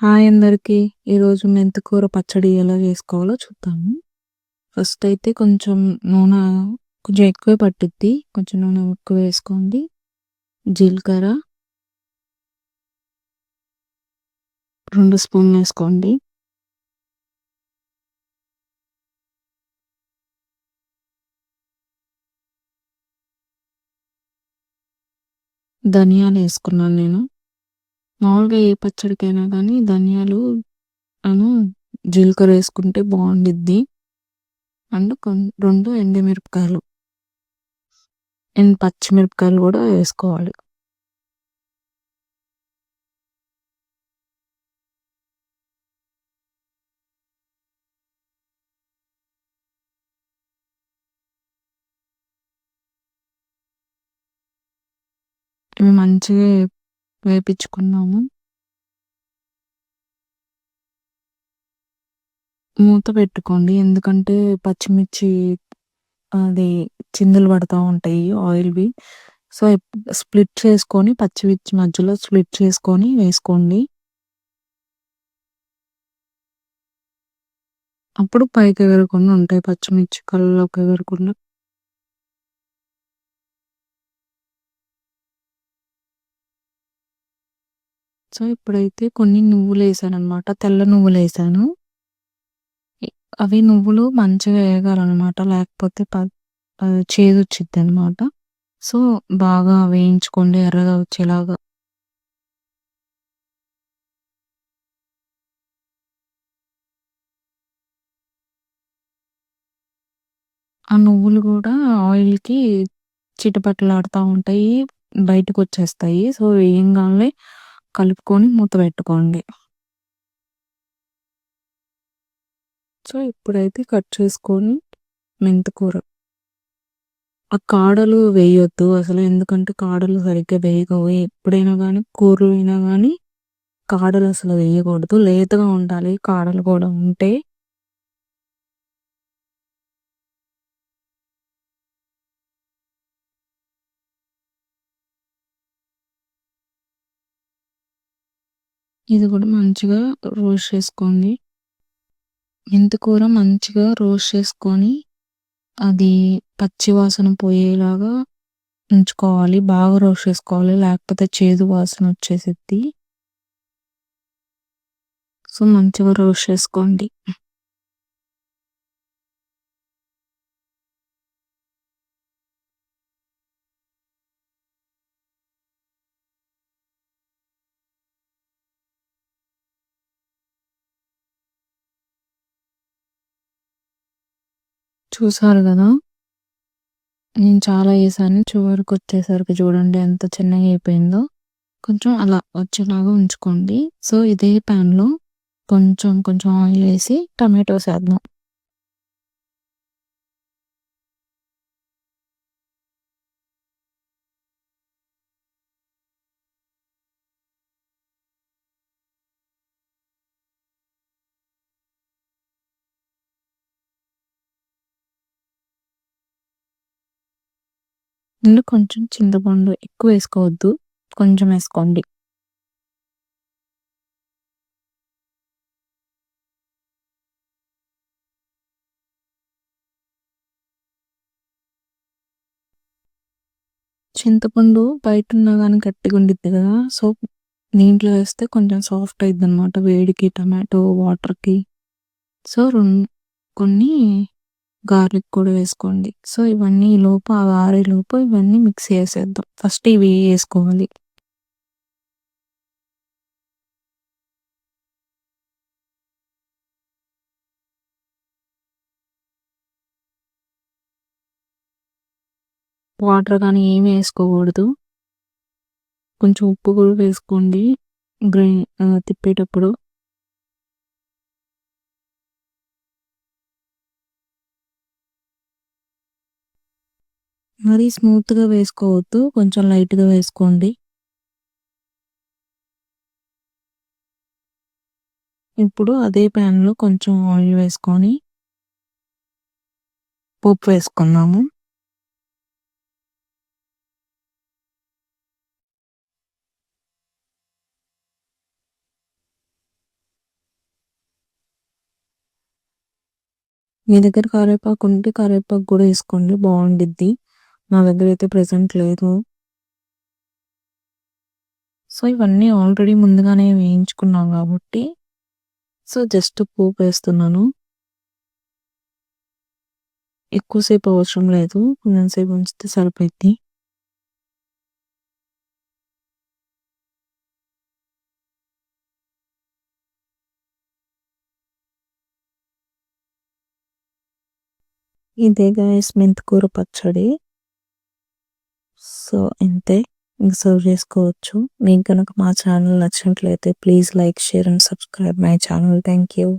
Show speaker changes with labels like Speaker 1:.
Speaker 1: Hi అందరికీ. ఈరోజు మెంతికూర పచ్చడి ఎలా చేసుకోవాలో చూద్దాము. ఫస్ట్ అయితే కొంచెం నూనె కొంచెం ఎక్కువే పట్టిద్ది. కొంచెం నూనె ఎక్కువ వేసుకోండి. జీలకర్ర 2 స్పూన్లు వేసుకోండి. ధనియాలు వేసుకున్నాను నేను. మామూలుగా ఏ పచ్చడికైనా కానీ ధనియాలు అను జీలకర్ర వేసుకుంటే బాగుండిద్ది. అండ్ 2 ఎండుమిరపకాయలు అండ్ పచ్చిమిరపకాయలు కూడా వేసుకోవాలి. ఇవి మంచిగా వేపించుకున్నాము. మూత పెట్టుకోండి. ఎందుకంటే పచ్చిమిర్చి అది చిందులు పడతా ఉంటాయి ఆయిల్‌వి. సో, స్ప్లిట్ చేసుకొని పచ్చిమిర్చి మధ్యలో స్ప్లిట్ చేసుకొని వేసుకోండి. అప్పుడు పైకి ఎగరకుండా ఉంటాయి పచ్చిమిర్చి కళ్ళలోకి ఎగరకుండా. సో, ఇప్పుడైతే కొన్ని నువ్వులేసాననమాట. తెల్ల నువ్వులేసాను. ఎ అవి నువ్వులు మంచిగా ఏగాలనమాట. లేకపోతే చేదొచ్చిద్దనమాట. సో, బాగా వేయించుకోండి ఎర్రగా వచ్చేలాగా. ఆ నువ్వులు గూడా ఆయిల్‌కి చిటపటలాడుతా ఉంటాయి. బయటకొచ్చేస్తాయి. సో, వేయంగాల్నే కలుపుకొని మూత పెట్టుకోండి. సో, ఇప్పుడైతే కట్ చేసుకొని మెంతికూర. ఆ కాడలు వేయొద్దు అసలు. ఎందుకంటే కాడలు సరిగ్గా వేగవు. ఎప్పుడైనా గానీ కూరలు అయినా గానీ కాడలు అసలు వేయకూడదు. లేతగా ఉండాలి కాడలు కూడా ఉంటే. ఇది కూడా మంచిగా రోస్ట్ చేసుకోండి. మెంతికూర మంచిగా రోస్ట్ చేసుకొని అది పచ్చి వాసన పోయేలాగా ఉంచుకోవాలి. బాగా రోస్ట్ చేసుకోవాలి. లేకపోతే చేదు వాసన వచ్చేసిద్ది. సో, మంచిగా రోస్ట్ చేసుకోండి. చూసారు గదా! నేను చాలా ఏసాను. చివరికొచ్చేసరికి చూడండి ఎంత చిన్నగా అయిపోయిందో. కొంచెం అలా వచ్చేలాగా ఉంచుకోండి. సో, ఇదే ప్యాన్‌లో కొంచెం కొంచెం ఆయిల్ వేసి టమాటోస్ ఏద్దాం. ఇందులో కొంచెం చింతపండు ఎక్కువ వేసుకోవద్దు. కొంచెం వేసుకోండి. చింతపండు బయటున్నా గానీ గట్టిగా ఉండిద్ది కదా! సో, దీంట్లో వేస్తే కొంచెం సాఫ్ట్ అయిద్దనమాట వేడికి టమాటో వాటర్‌కి. సో, కొన్ని గార్లిక్ కూడా వేసుకోండి. సో, ఇవన్నీ ఈలోపు అవి ఆరేలోపు ఇవన్నీ మిక్సీ చేసేద్దాం. ఫస్ట్ ఇవి ఏసుకోవాలి. వాటర్ కానీ ఏమి ఏసుకోకూడదు. కొంచెం ఉప్పు కూడా వేసుకోండి తిప్పేటప్పుడు. మరీ స్మూత్‌గా వేసుకోవద్దు. కొంచెం లైట్‌గా వేసుకోండి. ఇప్పుడు అదే ప్యాన్‌లో కొంచెం ఆయిల్ వేసుకొని పోపు వేసుకుందాము. మీ దగ్గర కరివేపాకు ఉంటే కరివేపాకు కూడా వేసుకోండి, బాగుండిద్ది. నా దగ్గర అయితే ప్రెజెంట్ లేదు. సో ఇవన్నీ ఆల్రెడీ ముందుగానే వేయించుకున్నాం కాబట్టి సో జస్ట్ పోపు వేస్తున్నాను. ఎక్కువసేపు అవసరం లేదు, కొంచెం సేపు ఉంచితే సరిపోద్ది. ఇదే గైస్ మెంతికూర పచ్చడి. సో ఇంతే, ఇంక సర్వ్ చేసుకోవచ్చు. మీకు కనుక మా ఛానల్ నచ్చినట్లయితే please like, share and subscribe my channel. Thank you.